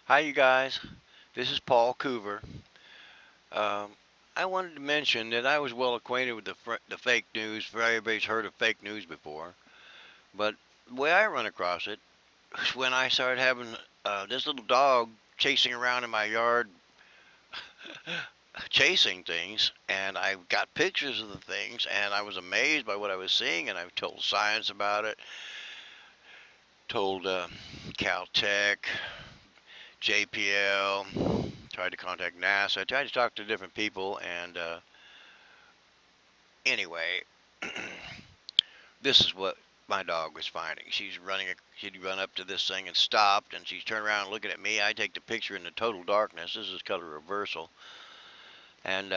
Hi, you guys. This is Paul Coover. Um, I wanted to mention that I was well acquainted with the fake news. Everybody's heard of fake news before, but the way I run across it was when I started having this little dog chasing around in my yard, chasing things, and I got pictures of the things, and I was amazed by what I was seeing, and I've told science about it, told Caltech, JPL, tried to contact NASA, tried to talk to different people, and anyway, this is what my dog was finding. She'd run up to this thing and stopped, and she'd turn around looking at me. I take the picture in the total darkness. This is color reversal, and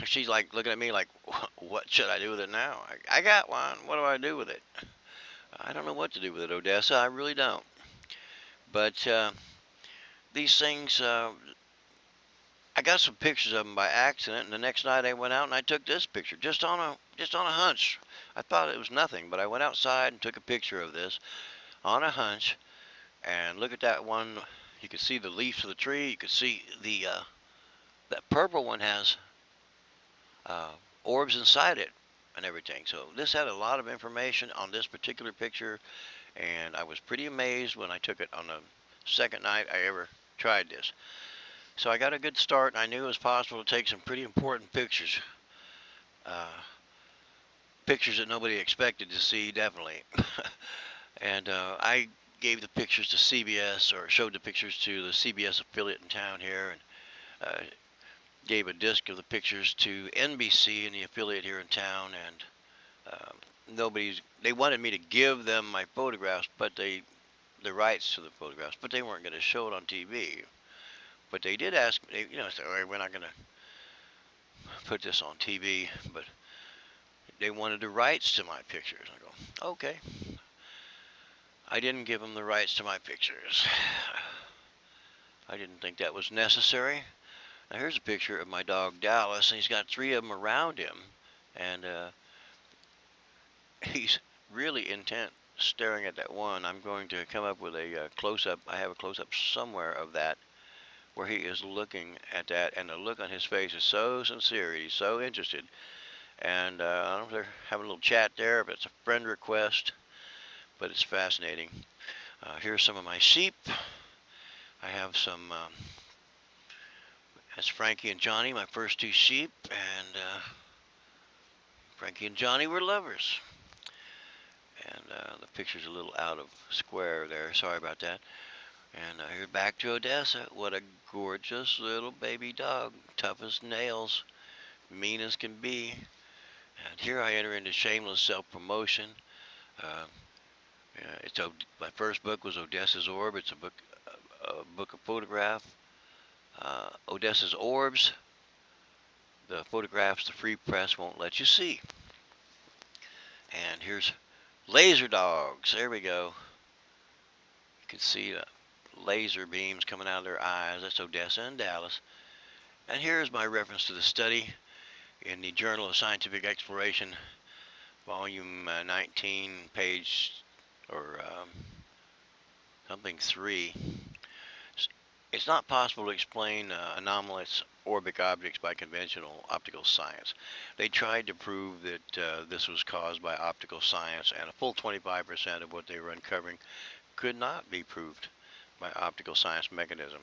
she's like looking at me like, "What should I do with it now? I got one. What do I do with it? I don't know what to do with it, Odessa. I really don't." But these things, I got some pictures of them by accident, and the next night I went out and I took this picture just on a hunch. I thought it was nothing, but I went outside and took a picture of this on a hunch. And look at that one. You can see the leaves of the tree. You can see the that purple one has uh, orbs inside it and everything. So this had a lot of information on this particular picture, and I was pretty amazed when I took it on the second night I ever tried this. So I got a good start, and I knew it was possible to take some pretty important pictures. Uh, Pictures that nobody expected to see, definitely. And I gave the pictures to CBS, or showed the pictures to the CBS affiliate in town here, and gave a disc of the pictures to NBC and the affiliate here in town. And they wanted me to give them my photographs, but the rights to the photographs, but they weren't going to show it on TV. But they did ask me, say, "All right, we're not going to put this on TV," but they wanted the rights to my pictures. I go, okay. I didn't give them the rights to my pictures. I didn't think that was necessary. Now here's a picture of my dog Dallas, and he's got three of them around him, and he's really intent staring at that one. I'm going to come up with a close-up. I have a close-up somewhere of that where he is looking at that, and the look on his face is so sincere. He's so interested. And I don't know if they're having a little chat there, if it's a friend request, but it's fascinating. Here's some of my sheep. I have some, that's Frankie and Johnny, my first two sheep, and Frankie and Johnny were lovers. And the picture's a little out of square there, sorry about that. And here's back to Odessa. What a gorgeous little baby dog, tough as nails, mean as can be. And here I enter into shameless self-promotion. Uh, my first book was Odessa's Orb. It's a book of photograph. Odessa's Orbs. The photographs the free press won't let you see. And here's laser dogs. There we go. You can see the laser beams coming out of their eyes. That's Odessa and Dallas. And here's my reference to the study in the Journal of Scientific Exploration, volume 19, page or something 3. It's not possible to explain anomalous orbic objects by conventional optical science. They tried to prove that this was caused by optical science, and a full 25% of what they were uncovering could not be proved by optical science mechanism.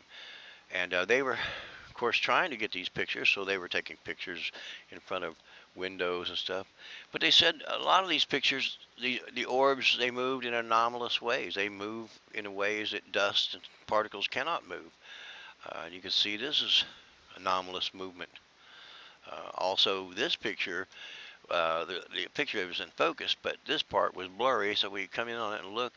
And they were, of course, trying to get these pictures, so they were taking pictures in front of windows and stuff. But they said a lot of these pictures, the orbs, they moved in anomalous ways. They move in ways that dust and particles cannot move. You can see this is anomalous movement. Also, this picture, the picture was in focus, but this part was blurry, so we come in on it and look.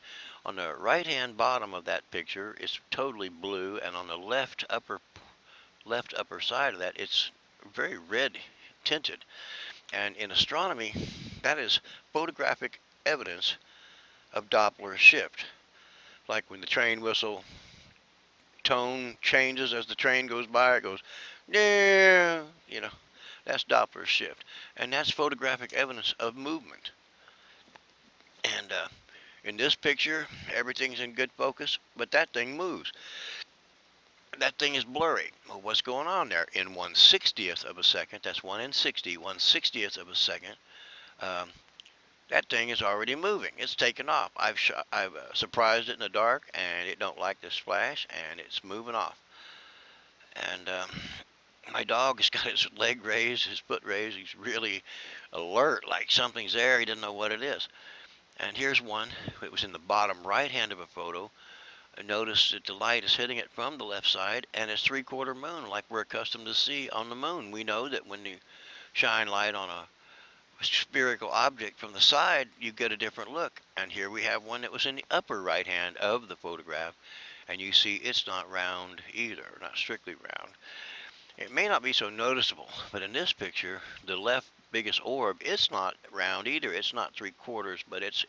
On the right-hand bottom of that picture, it's totally blue, and on the left upper side of that, it's very red tinted. And in astronomy, that is photographic evidence of Doppler shift. Like when the train whistle tone changes as the train goes by, it goes, yeah, that's Doppler shift. And that's photographic evidence of movement. And In this picture, everything's in good focus, but that thing moves. That thing is blurry. Well, what's going on there? In 1/60th of a second, that's 1 in 60, 1/60th of a second, um, that thing is already moving. It's taken off. I've surprised it in the dark, and it don't like this flash, and it's moving off. And my dog has got his leg raised, his foot raised. He's really alert, like something's there. He doesn't know what it is. And here's one. It was in the bottom right hand of a photo. Notice that the light is hitting it from the left side, and it's three-quarter moon, like we're accustomed to see on the moon. We know that when you shine light on a spherical object from the side, you get a different look. And here we have one that was in the upper right hand of the photograph, and you see it's not round either, not strictly round. It may not be so noticeable, but in this picture, the left biggest orb, it's not round either. It's not three-quarters, but it's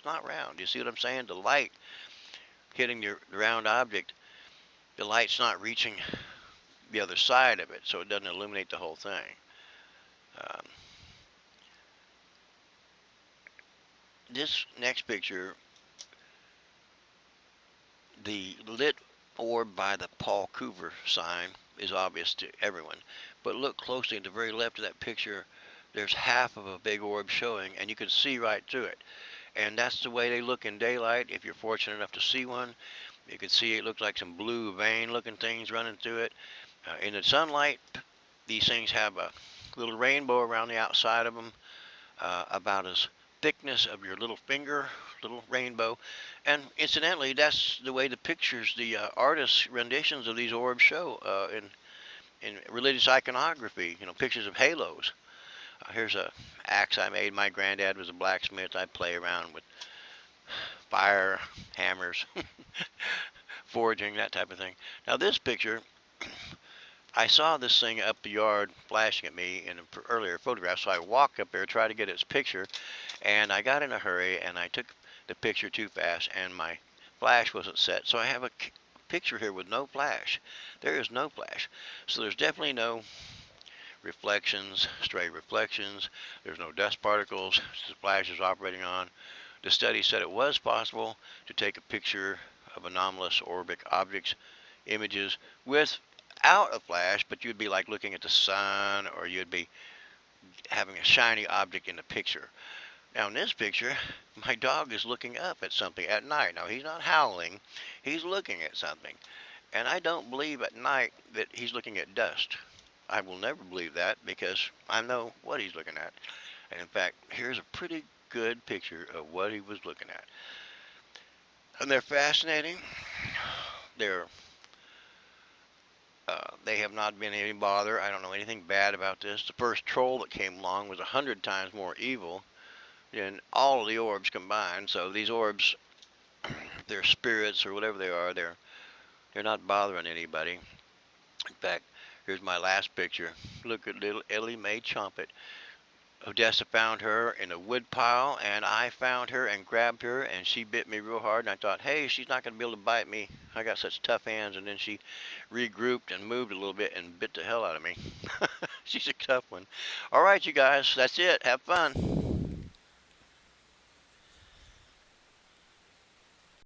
not round. You see what I'm saying? The light hitting the round object, the light's not reaching the other side of it, so it doesn't illuminate the whole thing. This next picture, the lit orb by the Paul Coover sign is obvious to everyone, but look closely at the very left of that picture. There's half of a big orb showing, and you can see right through it. And that's the way they look in daylight. If you're fortunate enough to see one, you can see it looks like some blue vein looking things running through it. In the sunlight, these things have a little rainbow around the outside of them, about as thickness of your little finger, little rainbow. And incidentally, that's the way the pictures, the artists' renditions of these orbs show in religious iconography. You know, pictures of halos. Here's a axe I made. My granddad was a blacksmith. I'd play around with fire, hammers, forging, that type of thing. Now this picture, I saw this thing up the yard flashing at me in an earlier photograph, so I walked up there, tried to get its picture, and I got in a hurry, and I took the picture too fast, and my flash wasn't set. So I have a picture here with no flash. There is no flash. So there's definitely no reflections, stray reflections. There's no dust particles the flash is operating on. The study said it was possible to take a picture of anomalous orbic objects, images, without a flash, but you'd be like looking at the sun, or you'd be having a shiny object in the picture. Now in this picture, my dog is looking up at something at night. Now he's not howling, he's looking at something. And I don't believe at night that he's looking at dust. I will never believe that because I know what he's looking at. And in fact, here's a pretty good picture of what he was looking at. And they're fascinating. They're they have not been any bother. I don't know anything bad about this. The first troll that came along was 100 times more evil than all of the orbs combined. So these orbs, they're spirits or whatever they are, they're not bothering anybody. In fact, here's my last picture. Look at little Ellie Mae Chompet. Odessa found her in a wood pile, and I found her and grabbed her, and she bit me real hard, and I thought, hey, she's not going to be able to bite me. I got such tough hands, and then she regrouped and moved a little bit and bit the hell out of me. She's a tough one. All right, you guys, that's it. Have fun.